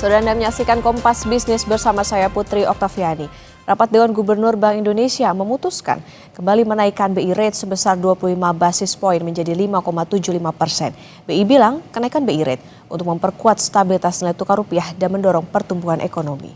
Saudara, Anda menyaksikan Kompas Bisnis bersama saya Putri Oktaviani. Rapat Dewan Gubernur Bank Indonesia memutuskan kembali menaikkan BI rate sebesar 25 basis poin menjadi 5,75%. BI bilang kenaikan BI rate untuk memperkuat stabilitas nilai tukar rupiah dan mendorong pertumbuhan ekonomi.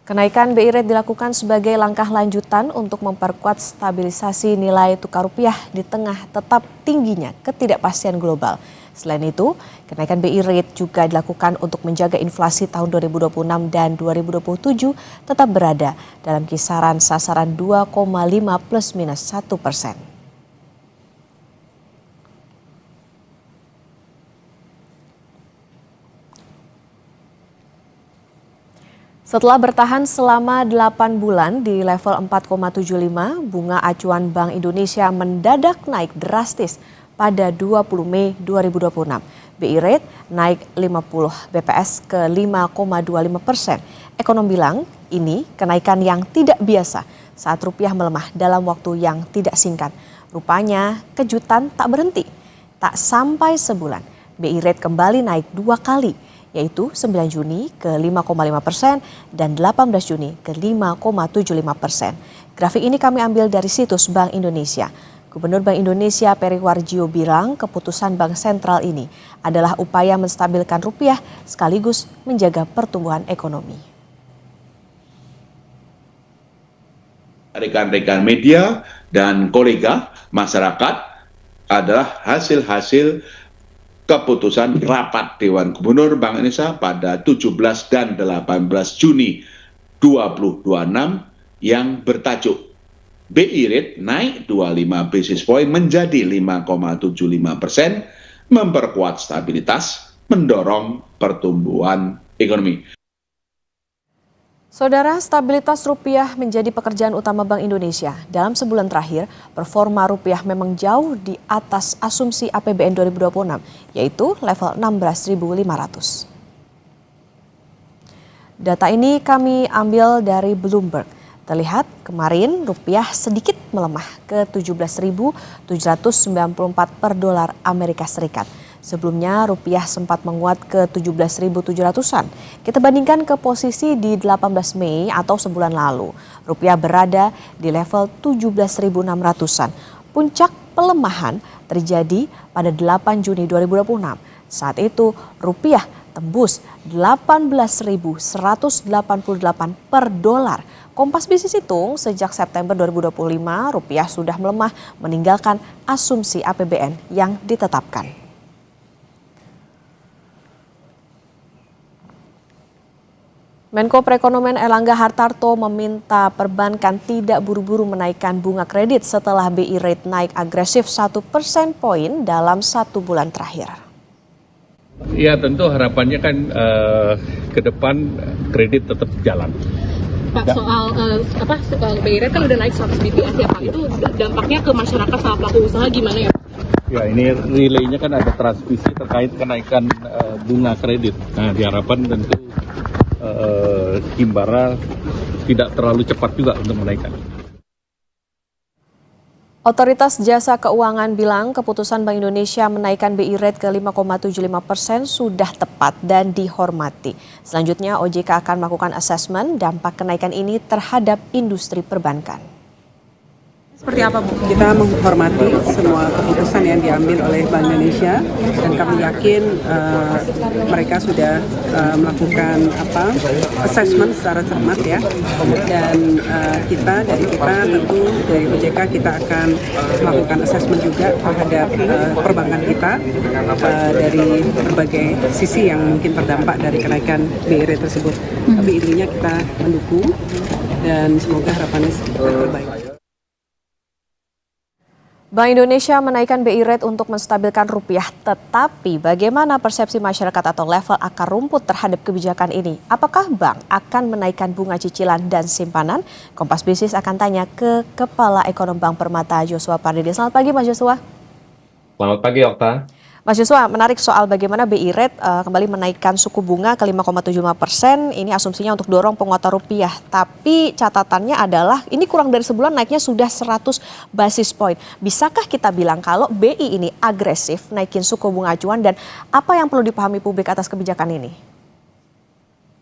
Kenaikan BI rate dilakukan sebagai langkah lanjutan untuk memperkuat stabilisasi nilai tukar rupiah di tengah tetap tingginya ketidakpastian global. Selain itu, kenaikan BI rate juga dilakukan untuk menjaga inflasi tahun 2026 dan 2027 tetap berada dalam kisaran sasaran 2,5 plus minus 1%. Setelah bertahan selama 8 bulan di level 4,75, bunga acuan Bank Indonesia mendadak naik drastis pada 20 Mei 2026. BI rate naik 50 BPS ke 5,25%. Ekonom bilang ini kenaikan yang tidak biasa saat rupiah melemah dalam waktu yang tidak singkat. Rupanya kejutan tak berhenti. Tak sampai sebulan, BI rate kembali naik 2 kali, yaitu 9 Juni ke 5,5% dan 18 Juni ke 5,75%. Grafik ini kami ambil dari situs Bank Indonesia. Gubernur Bank Indonesia Peri Warjio bilang keputusan Bank Sentral ini adalah upaya menstabilkan rupiah sekaligus menjaga pertumbuhan ekonomi. Rekan-rekan media dan kolega masyarakat adalah hasil-hasil keputusan rapat Dewan Gubernur Bank Indonesia pada 17 dan 18 Juni 2026 yang bertajuk BI rate naik 25 basis point menjadi 5,75%, memperkuat stabilitas, mendorong pertumbuhan ekonomi. Saudara, stabilitas rupiah menjadi pekerjaan utama Bank Indonesia. Dalam sebulan terakhir, performa rupiah memang jauh di atas asumsi APBN 2026, yaitu level 16.500. Data ini kami ambil dari Bloomberg. Terlihat kemarin rupiah sedikit melemah ke 17.794 per dolar Amerika Serikat. Sebelumnya rupiah sempat menguat ke 17.700-an. Kita bandingkan ke posisi di 18 Mei atau sebulan lalu. Rupiah berada di level 17.600-an. Puncak pelemahan terjadi pada 8 Juni 2026. Saat itu rupiah tembus 18.188 per dolar. Kompas Bisnis hitung sejak September 2025 rupiah sudah melemah meninggalkan asumsi APBN yang ditetapkan. Menko Perekonomian Erlangga Hartarto meminta perbankan tidak buru-buru menaikkan bunga kredit setelah BI rate naik agresif 1 persen poin dalam 1 bulan terakhir. Ya, tentu harapannya kan ke depan kredit tetap jalan. Pak, soal BI rate kan udah naik 100 BPS ya Pak, itu dampaknya ke masyarakat sama pelaku usaha gimana ya? Ya, ini relaynya kan ada transmisi terkait kenaikan bunga kredit. Nah, diharapkan tentu Himbara tidak terlalu cepat juga untuk menaikkan. Otoritas Jasa Keuangan bilang keputusan Bank Indonesia menaikkan BI rate ke 5,75% sudah tepat dan dihormati. Selanjutnya OJK akan melakukan asesmen dampak kenaikan ini terhadap industri perbankan. Seperti apa, Bu? Kita menghormati semua keputusan yang diambil oleh Bank Indonesia dan kami yakin mereka sudah melakukan assessment secara cermat ya. Dan kita tentu dari OJK kita akan melakukan assessment juga terhadap perbankan kita dari berbagai sisi yang mungkin terdampak dari kenaikan BI rate tersebut. Tapi intinya kita mendukung dan semoga harapannya terbaik. Bank Indonesia menaikkan BI rate untuk menstabilkan rupiah, tetapi bagaimana persepsi masyarakat atau level akar rumput terhadap kebijakan ini? Apakah bank akan menaikkan bunga cicilan dan simpanan? Kompas Bisnis akan tanya ke Kepala Ekonom Bank Permata Joshua Pardede. Selamat pagi Mas Joshua. Selamat pagi Okta. Mas Yuswa, menarik soal bagaimana BI Rate kembali menaikkan suku bunga ke 5,75%. Ini asumsinya untuk dorong penguatan rupiah. Tapi catatannya adalah ini kurang dari sebulan naiknya sudah 100 basis point. Bisakah kita bilang kalau BI ini agresif naikin suku bunga acuan dan apa yang perlu dipahami publik atas kebijakan ini?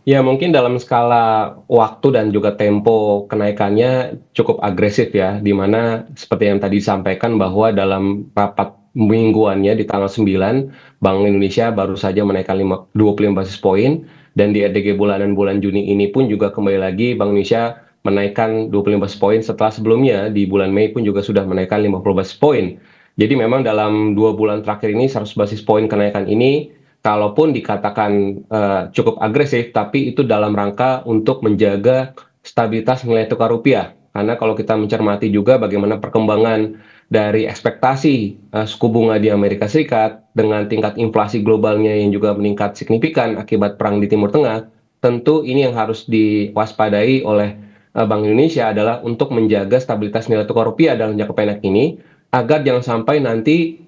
Ya, mungkin dalam skala waktu dan juga tempo kenaikannya cukup agresif ya, di mana seperti yang tadi disampaikan bahwa dalam rapat mingguannya di tanggal 9, Bank Indonesia baru saja menaikkan 25 basis poin, dan di RDG bulanan bulan Juni ini pun juga kembali lagi Bank Indonesia menaikkan 25 basis poin setelah sebelumnya di bulan Mei pun juga sudah menaikkan 50 basis poin. Jadi memang dalam 2 bulan terakhir ini 100 basis poin kenaikan ini kalaupun dikatakan cukup agresif, tapi itu dalam rangka untuk menjaga stabilitas nilai tukar rupiah. Karena kalau kita mencermati juga bagaimana perkembangan dari ekspektasi suku bunga di Amerika Serikat dengan tingkat inflasi globalnya yang juga meningkat signifikan akibat perang di Timur Tengah, tentu ini yang harus diwaspadai oleh Bank Indonesia adalah untuk menjaga stabilitas nilai tukar rupiah dalam jangka pendek ini, agar jangan sampai nanti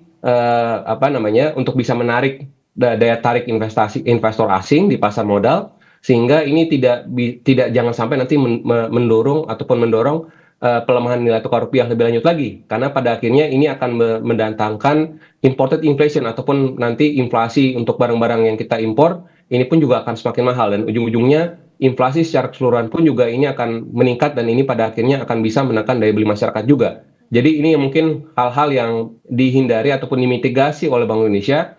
untuk bisa menarik daya tarik investor asing di pasar modal, sehingga ini tidak jangan sampai nanti mendorong pelemahan nilai tukar rupiah lebih lanjut lagi, karena pada akhirnya ini akan mendatangkan imported inflation ataupun nanti inflasi untuk barang-barang yang kita impor ini pun juga akan semakin mahal, dan ujung-ujungnya inflasi secara keseluruhan pun juga ini akan meningkat, dan ini pada akhirnya akan bisa menekan daya beli masyarakat juga. Jadi ini mungkin hal-hal yang dihindari ataupun dimitigasi oleh Bank Indonesia.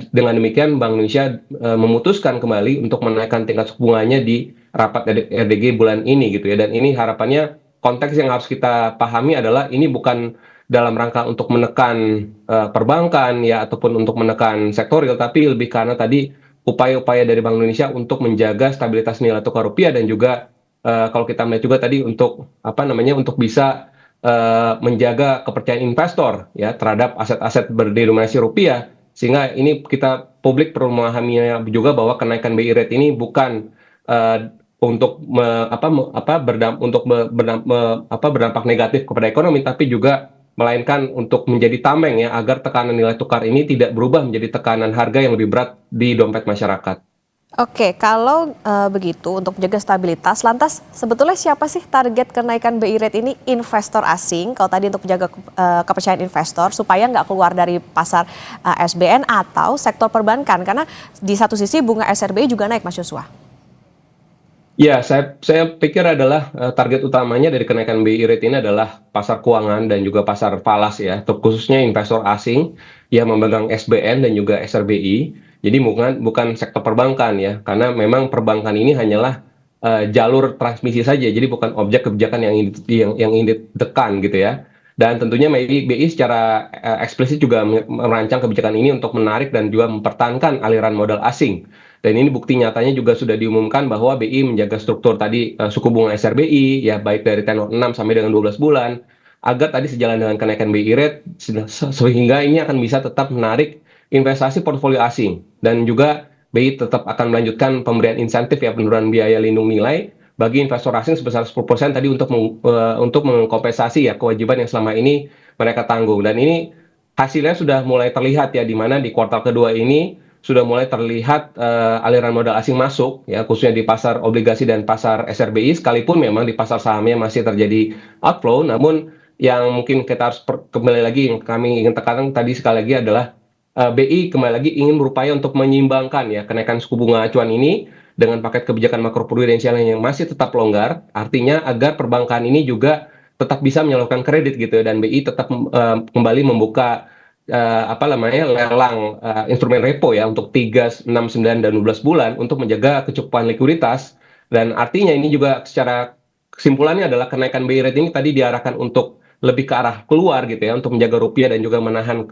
Dengan demikian Bank Indonesia memutuskan kembali untuk menaikkan tingkat suku bunganya di rapat RDG bulan ini gitu ya, dan ini harapannya konteks yang harus kita pahami adalah ini bukan dalam rangka untuk menekan perbankan ya ataupun untuk menekan sektorial, tapi lebih karena tadi upaya-upaya dari Bank Indonesia untuk menjaga stabilitas nilai tukar rupiah, dan juga kalau kita melihat juga tadi untuk untuk bisa menjaga kepercayaan investor ya terhadap aset-aset berdenominasi rupiah, sehingga ini kita publik perlu memahaminya juga bahwa kenaikan BI rate ini bukan untuk berdampak negatif kepada ekonomi, tapi juga melainkan untuk menjadi tameng ya agar tekanan nilai tukar ini tidak berubah menjadi tekanan harga yang lebih berat di dompet masyarakat. Oke, kalau begitu untuk menjaga stabilitas, lantas sebetulnya siapa sih target kenaikan BI rate ini? Investor asing, kalau tadi untuk menjaga kepercayaan investor supaya nggak keluar dari pasar SBN atau sektor perbankan, karena di satu sisi bunga SRBI juga naik, Mas Yuswa. Ya, saya pikir adalah target utamanya dari kenaikan BI rate ini adalah pasar keuangan dan juga pasar falas ya, khususnya investor asing yang memegang SBN dan juga SRBI. Jadi bukan sektor perbankan ya, karena memang perbankan ini hanyalah jalur transmisi saja, jadi bukan objek kebijakan yang ingin ditekan gitu ya. Dan tentunya BI secara eksplisit juga merancang kebijakan ini untuk menarik dan juga mempertahankan aliran modal asing. Dan ini bukti nyatanya juga sudah diumumkan bahwa BI menjaga struktur tadi suku bunga SRBI ya, baik dari tenor 6 sampai dengan 12 bulan, agar tadi sejalan dengan kenaikan BI rate sehingga ini akan bisa tetap menarik investasi portofolio asing, dan juga BI tetap akan melanjutkan pemberian insentif ya, penurunan biaya lindung nilai bagi investor asing sebesar 10% tadi untuk mengkompensasi ya kewajiban yang selama ini mereka tanggung. Dan ini hasilnya sudah mulai terlihat ya, di mana di kuartal kedua ini sudah mulai terlihat aliran modal asing masuk ya, khususnya di pasar obligasi dan pasar SRBI, sekalipun memang di pasar sahamnya masih terjadi outflow. Namun yang mungkin kita harus kembali lagi yang kami ingin tekankan tadi sekali lagi adalah BI kembali lagi ingin berupaya untuk menyeimbangkan ya kenaikan suku bunga acuan ini dengan paket kebijakan makroprudensial yang masih tetap longgar, artinya agar perbankan ini juga tetap bisa menyalurkan kredit gitu ya, dan BI tetap kembali membuka lelang instrumen repo ya untuk 3, 6, 9, dan 12 bulan untuk menjaga kecukupan likuiditas. Dan artinya ini juga secara kesimpulannya adalah kenaikan BI rate ini tadi diarahkan untuk lebih ke arah keluar gitu ya, untuk menjaga rupiah dan juga menahan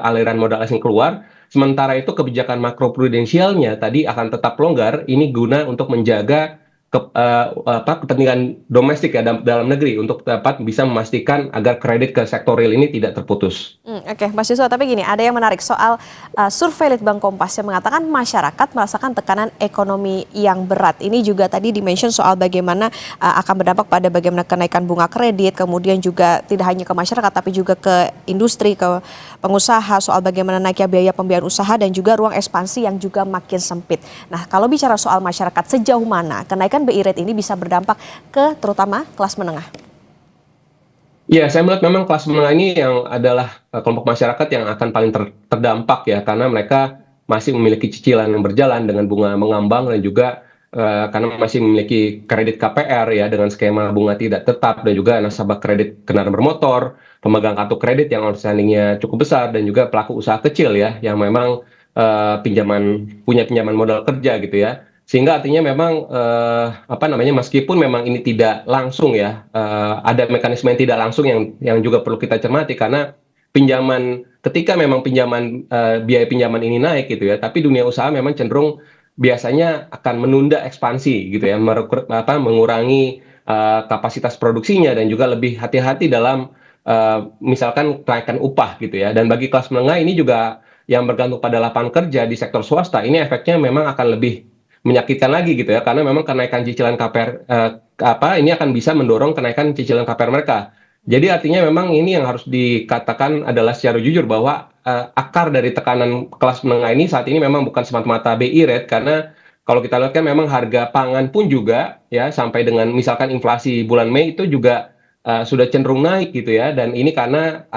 aliran modal asing keluar. Sementara itu kebijakan makroprudensialnya tadi akan tetap longgar, ini guna untuk menjaga kepentingan domestik ya dalam negeri untuk dapat bisa memastikan agar kredit ke sektor real ini tidak terputus. Oke, Mas Yusuf, tapi gini, ada yang menarik soal survei Litbang Kompas yang mengatakan masyarakat merasakan tekanan ekonomi yang berat. Ini juga tadi dimention soal bagaimana akan berdampak pada bagaimana kenaikan bunga kredit, kemudian juga tidak hanya ke masyarakat tapi juga ke industri, ke pengusaha, soal bagaimana naiknya biaya pembiayaan usaha dan juga ruang ekspansi yang juga makin sempit. Nah, kalau bicara soal masyarakat, sejauh mana kenaikan BI rate ini bisa berdampak ke terutama kelas menengah? Ya, saya melihat memang kelas menengah ini yang adalah kelompok masyarakat yang akan paling terdampak ya, karena mereka masih memiliki cicilan yang berjalan dengan bunga mengambang dan juga karena masih memiliki kredit KPR ya dengan skema bunga tidak tetap dan juga nasabah kredit kendaraan bermotor, pemegang kartu kredit yang outstanding-nya cukup besar dan juga pelaku usaha kecil ya yang memang punya pinjaman modal kerja gitu ya. Sehingga artinya memang meskipun memang ini tidak langsung ya, ada mekanisme yang tidak langsung yang juga perlu kita cermati karena ketika memang biaya pinjaman ini naik gitu ya, tapi dunia usaha memang cenderung biasanya akan menunda ekspansi gitu ya, mengurangi kapasitas produksinya dan juga lebih hati-hati dalam misalkan kenaikan upah gitu ya. Dan bagi kelas menengah ini juga yang bergantung pada lapangan kerja di sektor swasta, ini efeknya memang akan lebih menyakitkan lagi gitu ya, karena memang kenaikan cicilan KPR ini akan bisa mendorong kenaikan cicilan KPR mereka. Jadi artinya memang ini yang harus dikatakan adalah secara jujur bahwa akar dari tekanan kelas menengah ini saat ini memang bukan semata-mata BI rate, karena kalau kita lihat kan memang harga pangan pun juga ya sampai dengan misalkan inflasi bulan Mei itu juga sudah cenderung naik gitu ya, dan ini karena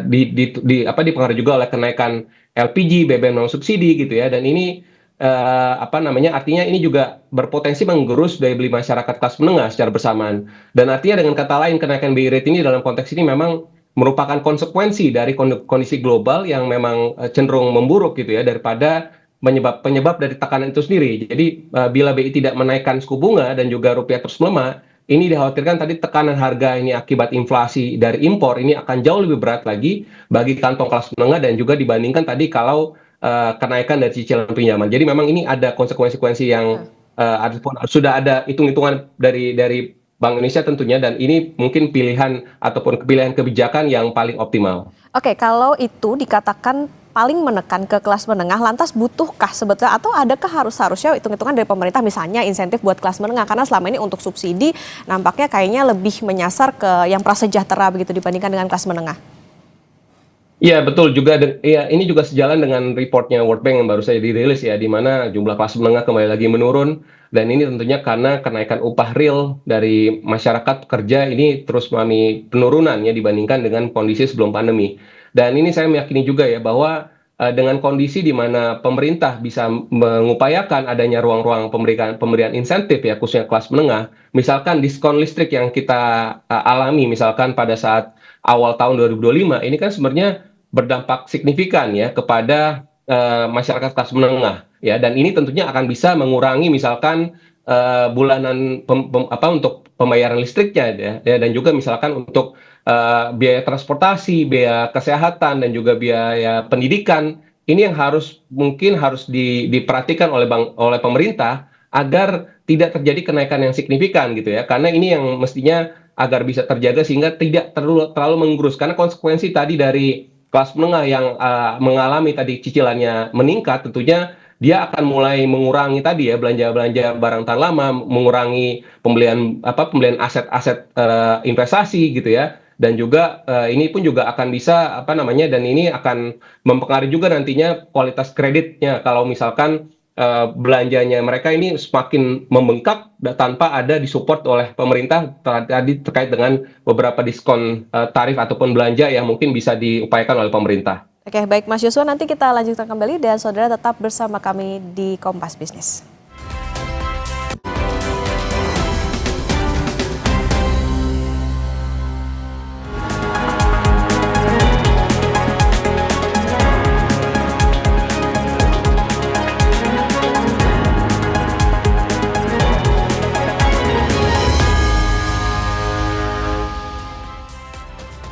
dipengaruhi juga oleh kenaikan LPG, BBM non subsidi gitu ya, dan ini artinya ini juga berpotensi menggerus daya beli masyarakat kelas menengah secara bersamaan. Dan artinya dengan kata lain kenaikan BI rate ini dalam konteks ini memang merupakan konsekuensi dari kondisi global yang memang cenderung memburuk gitu ya daripada penyebab dari tekanan itu sendiri. Jadi bila BI tidak menaikkan suku bunga dan juga rupiah terus melemah, ini dikhawatirkan tadi tekanan harga ini akibat inflasi dari impor ini akan jauh lebih berat lagi bagi kantong kelas menengah dan juga dibandingkan tadi kalau kenaikan dari cicilan pinjaman. Jadi memang ini ada konsekuensi yang sudah ada hitung-hitungan dari Bank Indonesia tentunya, dan ini mungkin pilihan ataupun pilihan kebijakan yang paling optimal. Oke, kalau itu dikatakan paling menekan ke kelas menengah, lantas butuhkah sebetulnya atau adakah harusnya hitung-hitungan dari pemerintah misalnya insentif buat kelas menengah, karena selama ini untuk subsidi nampaknya kayaknya lebih menyasar ke yang prasejahtera begitu dibandingkan dengan kelas menengah. Iya betul juga, ya ini juga sejalan dengan reportnya World Bank yang baru saja dirilis ya, di mana jumlah kelas menengah kembali lagi menurun, dan ini tentunya karena kenaikan upah real dari masyarakat pekerja ini terus mengalami penurunan ya dibandingkan dengan kondisi sebelum pandemi. Dan ini saya meyakini juga ya bahwa dengan kondisi di mana pemerintah bisa mengupayakan adanya ruang-ruang pemberian insentif ya khususnya kelas menengah, misalkan diskon listrik yang kita alami misalkan pada saat awal tahun 2025 ini kan sebenarnya berdampak signifikan ya kepada masyarakat kelas menengah ya, dan ini tentunya akan bisa mengurangi misalkan bulanan untuk pembayaran listriknya ya, dan juga misalkan untuk biaya transportasi, biaya kesehatan dan juga biaya pendidikan. Ini yang mungkin harus diperhatikan oleh pemerintah agar tidak terjadi kenaikan yang signifikan gitu ya, karena ini yang mestinya agar bisa terjaga sehingga tidak terlalu menggerus, karena konsekuensi tadi dari kelas menengah yang mengalami tadi cicilannya meningkat, tentunya dia akan mulai mengurangi tadi ya belanja barang tahan lama, mengurangi pembelian aset-aset investasi gitu ya, dan juga ini pun juga akan bisa dan ini akan mempengaruhi juga nantinya kualitas kreditnya kalau misalkan belanjanya mereka ini semakin membengkak tanpa ada disupport oleh pemerintah tadi terkait dengan beberapa diskon tarif ataupun belanja yang mungkin bisa diupayakan oleh pemerintah. Oke, baik Mas Yusuf, nanti kita lanjutkan kembali dan saudara tetap bersama kami di Kompas Bisnis.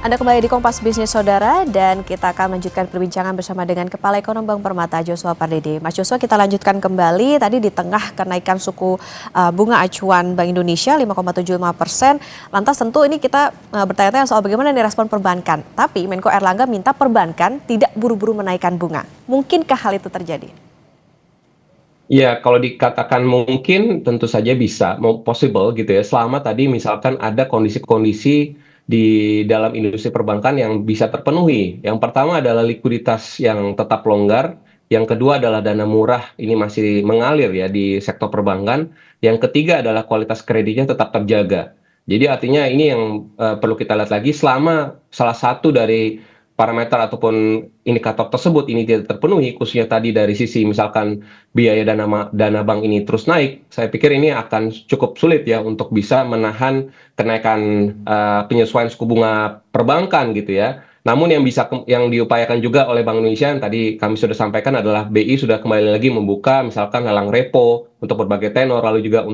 Anda kembali di Kompas Bisnis Saudara dan kita akan melanjutkan perbincangan bersama dengan Kepala Ekonom Bank Permata Joshua Pardede. Mas Joshua, kita lanjutkan kembali tadi di tengah kenaikan suku bunga acuan Bank Indonesia 5,75%. Lantas tentu ini kita bertanya-tanya soal bagaimana nih respon perbankan. Tapi Menko Erlangga minta perbankan tidak buru-buru menaikkan bunga. Mungkinkah hal itu terjadi? Ya, kalau dikatakan mungkin tentu saja bisa, possible gitu ya. Selama tadi misalkan ada kondisi-kondisi di dalam industri perbankan yang bisa terpenuhi. Yang pertama adalah likuiditas yang tetap longgar. Yang kedua adalah dana murah ini masih mengalir ya di sektor perbankan. Yang ketiga adalah kualitas kreditnya tetap terjaga. Jadi artinya ini yang perlu kita lihat lagi selama salah satu dari parameter ataupun indikator tersebut ini tidak terpenuhi, khususnya tadi dari sisi misalkan biaya dana bank ini terus naik, saya pikir ini akan cukup sulit ya untuk bisa menahan kenaikan penyesuaian suku bunga perbankan gitu ya. Namun yang diupayakan juga oleh Bank Indonesia yang tadi kami sudah sampaikan adalah BI sudah kembali lagi membuka misalkan lelang repo untuk berbagai tenor, lalu juga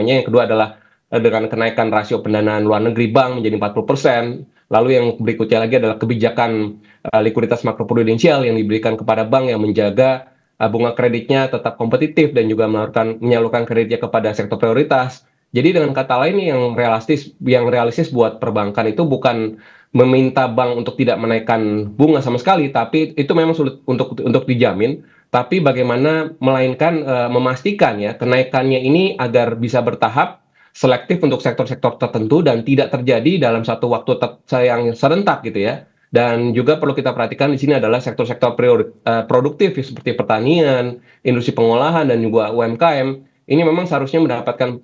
yang kedua adalah dengan kenaikan rasio pendanaan luar negeri bank menjadi 40%. Lalu yang berikutnya lagi adalah kebijakan likuiditas makroprudensial yang diberikan kepada bank yang menjaga bunga kreditnya tetap kompetitif dan juga menyalurkan kreditnya kepada sektor prioritas. Jadi dengan kata lain yang realistis buat perbankan itu bukan meminta bank untuk tidak menaikkan bunga sama sekali, tapi itu memang sulit untuk dijamin. Tapi bagaimana melainkan memastikan ya kenaikannya ini agar bisa bertahap, selektif untuk sektor-sektor tertentu dan tidak terjadi dalam satu waktu yang serentak gitu ya. Dan juga perlu kita perhatikan di sini adalah sektor-sektor produktif seperti pertanian, industri pengolahan dan juga UMKM. Ini memang seharusnya mendapatkan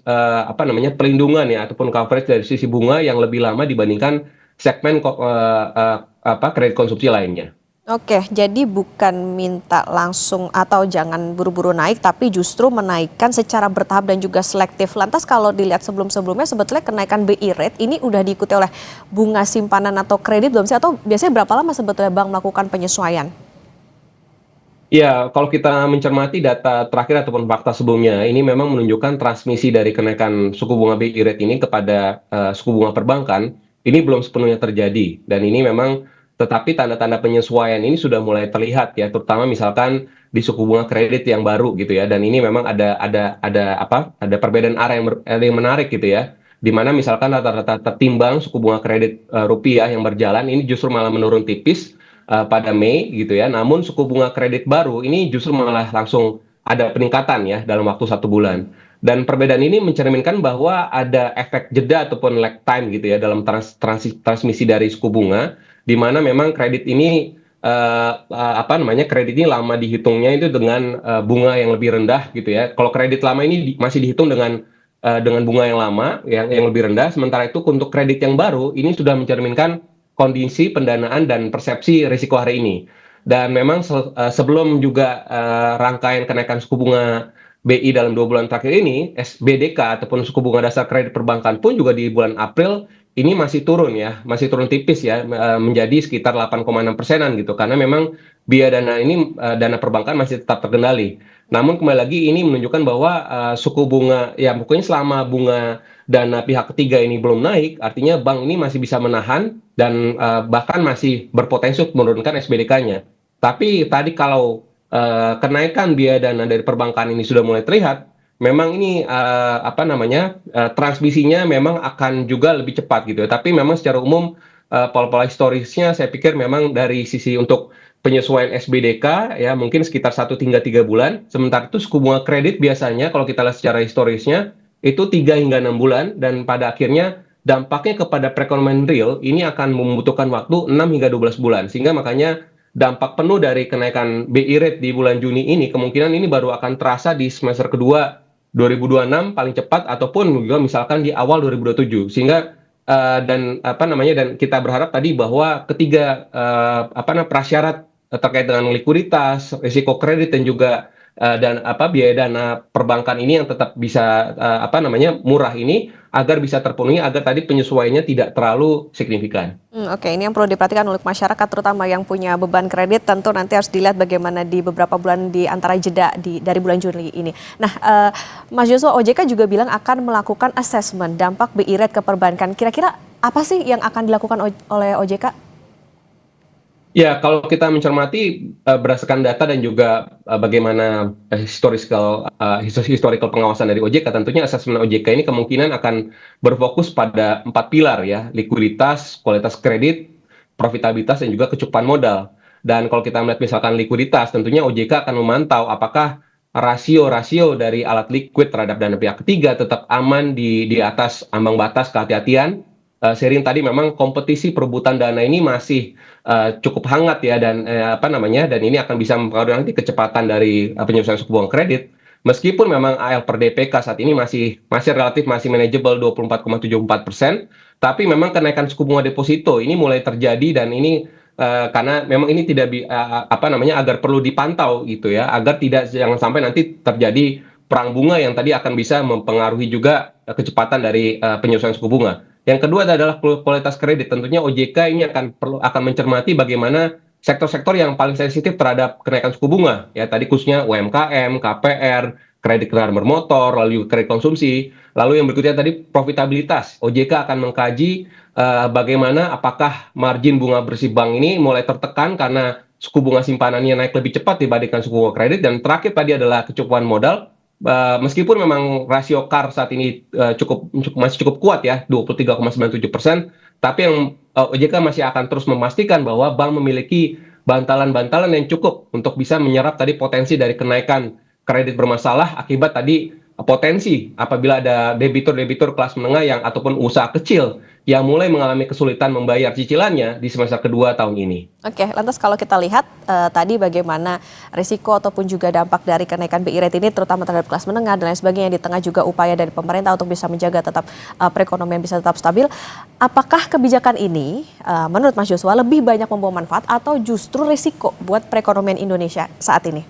perlindungan ya ataupun coverage dari sisi bunga yang lebih lama dibandingkan segmen kredit konsumsi lainnya. Oke, jadi bukan minta langsung atau jangan buru-buru naik, tapi justru menaikkan secara bertahap dan juga selektif. Lantas kalau dilihat sebelum-sebelumnya sebetulnya kenaikan BI rate ini udah diikuti oleh bunga simpanan atau kredit belum sih? Atau biasanya berapa lama sebetulnya Bank melakukan penyesuaian? Ya, kalau kita mencermati data terakhir ataupun fakta sebelumnya, ini memang menunjukkan transmisi dari kenaikan suku bunga BI rate ini kepada suku bunga perbankan, ini belum sepenuhnya terjadi. Dan ini memang tetapi tanda-tanda penyesuaian ini sudah mulai terlihat ya, terutama misalkan di suku bunga kredit yang baru gitu ya. Dan ini memang ada perbedaan arah yang menarik gitu ya. Di mana misalkan rata-rata tertimbang suku bunga kredit rupiah yang berjalan ini justru malah menurun tipis pada Mei gitu ya. Namun suku bunga kredit baru ini justru malah langsung ada peningkatan ya dalam waktu 1 bulan. Dan perbedaan ini mencerminkan bahwa ada efek jeda ataupun lag time gitu ya dalam transmisi dari suku bunga, di mana memang kredit ini kredit ini lama dihitungnya itu dengan bunga yang lebih rendah gitu ya. Kalau kredit lama ini masih dihitung dengan bunga yang lama yang lebih rendah, sementara itu untuk kredit yang baru ini sudah mencerminkan kondisi pendanaan dan persepsi risiko hari ini. Dan memang sebelum juga rangkaian kenaikan suku bunga BI dalam 2 bulan terakhir ini, SBDK ataupun suku bunga dasar kredit perbankan pun juga di bulan April ini masih turun ya, masih turun tipis ya, menjadi sekitar 8,6%-an gitu, karena memang biaya dana perbankan masih tetap terkendali. Namun kembali lagi ini menunjukkan bahwa suku bunga, ya pokoknya selama bunga dana pihak ketiga ini belum naik, artinya bank ini masih bisa menahan dan bahkan masih berpotensi untuk menurunkan SBDK-nya. Tapi tadi kalau kenaikan biaya dana dari perbankan ini sudah mulai terlihat, memang ini transmisinya memang akan juga lebih cepat gitu ya. Tapi memang secara umum pola-pola historisnya saya pikir memang dari sisi untuk penyesuaian SBDK ya mungkin sekitar 1 hingga 3 bulan. Sementara itu suku bunga kredit biasanya kalau kita lihat secara historisnya itu 3 hingga 6 bulan dan pada akhirnya dampaknya kepada perekonomian real ini akan membutuhkan waktu 6 hingga 12 bulan. Sehingga makanya dampak penuh dari kenaikan BI rate di bulan Juni ini kemungkinan ini baru akan terasa di semester kedua 2026 paling cepat ataupun juga misalkan di awal 2027. Sehingga dan kita berharap tadi bahwa ketiga prasyarat terkait dengan likuiditas, risiko kredit dan juga biaya dana perbankan ini yang tetap bisa murah ini agar bisa terpenuhi, agar tadi penyesuaiannya tidak terlalu signifikan. Oke, ini yang perlu diperhatikan oleh masyarakat terutama yang punya beban kredit, tentu nanti harus dilihat bagaimana di beberapa bulan di antara jeda dari bulan Juli ini. Nah, Mas Joshua, OJK juga bilang akan melakukan assessment dampak BI rate ke perbankan. Kira-kira Apa sih yang akan dilakukan oleh OJK? Ya, kalau kita mencermati berdasarkan data dan juga bagaimana historical pengawasan dari OJK, tentunya asesmen OJK ini kemungkinan akan berfokus pada 4 pilar ya, likuiditas, kualitas kredit, profitabilitas, dan juga kecukupan modal. Dan kalau kita melihat misalkan likuiditas, tentunya OJK akan memantau apakah rasio-rasio dari alat likuid terhadap dana pihak ketiga tetap aman di atas ambang batas kehati-hatian. Sharing tadi memang kompetisi perebutan dana ini masih cukup hangat ya, dan dan ini akan bisa mempengaruhi nanti kecepatan dari penyelesaian suku bunga kredit. Meskipun memang AL per DPK saat ini masih relatif masih manageable 24,74%, tapi memang kenaikan suku bunga deposito ini mulai terjadi, dan ini karena memang ini tidak agar perlu dipantau gitu ya, agar jangan sampai nanti terjadi perang bunga yang tadi akan bisa mempengaruhi juga kecepatan dari penyelesaian suku bunga. Yang kedua adalah kualitas kredit. Tentunya OJK ini akan mencermati bagaimana sektor-sektor yang paling sensitif terhadap kenaikan suku bunga. Ya, tadi khususnya UMKM, KPR, kredit kendaraan bermotor, lalu kredit konsumsi. Lalu yang berikutnya tadi profitabilitas. OJK akan mengkaji bagaimana apakah margin bunga bersih bank ini mulai tertekan karena suku bunga simpanannya naik lebih cepat dibandingkan suku bunga kredit. Dan terakhir tadi adalah kecukupan modal. Meskipun memang rasio CAR saat ini masih cukup kuat ya, 23,97%, tapi yang OJK masih akan terus memastikan bahwa bank memiliki bantalan-bantalan yang cukup untuk bisa menyerap tadi potensi dari kenaikan kredit bermasalah akibat tadi potensi apabila ada debitur kelas menengah yang ataupun usaha kecil yang mulai mengalami kesulitan membayar cicilannya di semester kedua tahun ini. Oke, lantas kalau kita lihat tadi bagaimana risiko ataupun juga dampak dari kenaikan BI rate ini terutama terhadap kelas menengah dan lain sebagainya, di tengah juga upaya dari pemerintah untuk bisa menjaga tetap perekonomian bisa tetap stabil. Apakah kebijakan ini menurut Mas Joshua lebih banyak membawa manfaat atau justru risiko buat perekonomian Indonesia saat ini?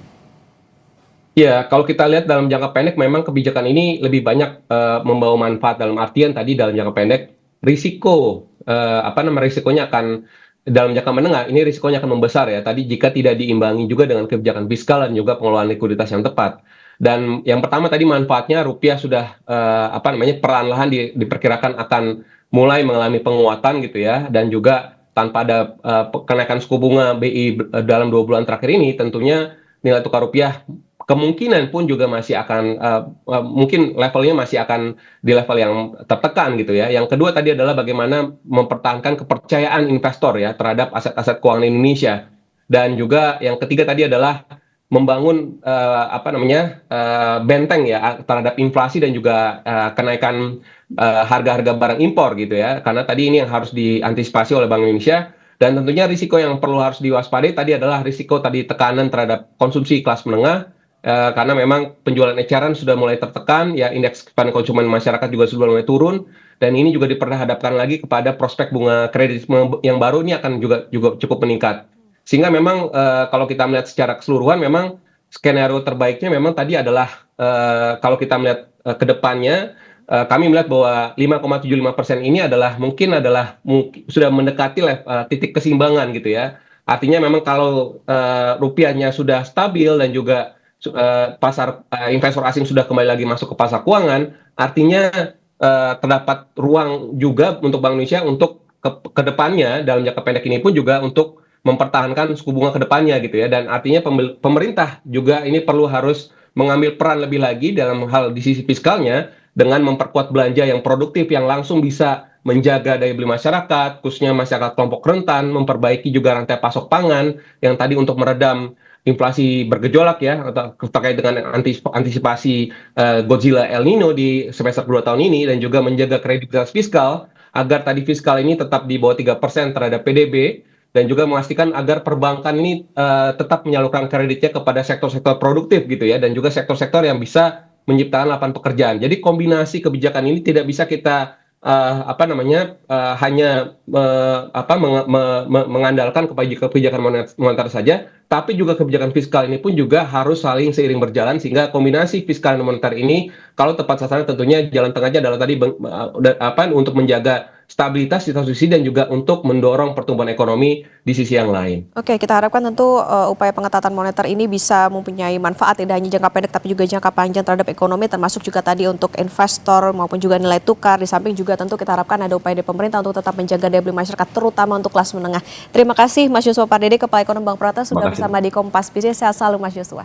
Ya, kalau kita lihat dalam jangka pendek memang kebijakan ini lebih banyak membawa manfaat, dalam artian tadi dalam jangka pendek risikonya akan dalam jangka menengah ini risikonya akan membesar ya. Tadi jika tidak diimbangi juga dengan kebijakan fiskal dan juga pengelolaan likuiditas yang tepat. Dan yang pertama tadi manfaatnya rupiah sudah perlahan-lahan diperkirakan akan mulai mengalami penguatan gitu ya, dan juga tanpa ada kenaikan suku bunga BI dalam 2 bulan terakhir ini, tentunya nilai tukar rupiah kemungkinan pun juga masih akan mungkin levelnya masih akan di level yang tertekan gitu ya. Yang kedua tadi adalah bagaimana mempertahankan kepercayaan investor ya terhadap aset-aset keuangan Indonesia. Dan juga yang ketiga tadi adalah membangun benteng ya terhadap inflasi dan juga kenaikan harga-harga barang impor gitu ya. Karena tadi ini yang harus diantisipasi oleh Bank Indonesia. Dan tentunya risiko yang perlu harus diwaspadai tadi adalah risiko tadi tekanan terhadap konsumsi kelas menengah. Karena memang penjualan eceran sudah mulai tertekan, ya indeks kepada konsumen masyarakat juga sudah mulai turun, dan ini juga diperhadapkan lagi kepada prospek bunga kredit yang baru ini akan juga cukup meningkat. Sehingga memang kalau kita melihat secara keseluruhan, memang skenario terbaiknya memang tadi adalah kalau kita melihat ke depannya, kami melihat bahwa 5,75% ini mungkin sudah mendekati titik keseimbangan gitu ya. Artinya memang kalau rupiahnya sudah stabil dan juga pasar investor asing sudah kembali lagi masuk ke pasar keuangan, artinya terdapat ruang juga untuk Bank Indonesia untuk ke depannya dalam jangka pendek ini pun juga untuk mempertahankan suku bunga ke depannya gitu ya. Dan artinya pemerintah juga ini harus mengambil peran lebih lagi dalam hal di sisi fiskalnya dengan memperkuat belanja yang produktif yang langsung bisa menjaga daya beli masyarakat, khususnya masyarakat kelompok rentan, memperbaiki juga rantai pasok pangan yang tadi untuk meredam inflasi bergejolak ya, atau terkait dengan antisipasi Godzilla El Nino di semester 2 tahun ini, dan juga menjaga kredibilitas fiskal agar tadi fiskal ini tetap di bawah 3% terhadap PDB, dan juga memastikan agar perbankan ini tetap menyalurkan kreditnya kepada sektor-sektor produktif gitu ya, dan juga sektor-sektor yang bisa menciptakan lapangan pekerjaan. Jadi kombinasi kebijakan ini tidak bisa kita hanya mengandalkan kebijakan moneter saja, tapi juga kebijakan fiskal ini pun juga harus saling seiring berjalan, sehingga kombinasi fiskal dan moneter ini kalau tepat sasaran tentunya jalan tengahnya adalah tadi untuk menjaga stabilitas di satu sisi dan juga untuk mendorong pertumbuhan ekonomi di sisi yang lain. Oke, kita harapkan tentu upaya pengetatan moneter ini bisa mempunyai manfaat tidak hanya jangka pendek tapi juga jangka panjang terhadap ekonomi, termasuk juga tadi untuk investor maupun juga nilai tukar. Di samping juga tentu kita harapkan ada upaya dari pemerintah untuk tetap menjaga daya beli masyarakat, terutama untuk kelas menengah. Terima kasih Mas Yuswa Pardede, Kepala Ekonomi Bank Permata, sudah bersama di Kompas Bisnis. Sehat selalu Mas Yuswa.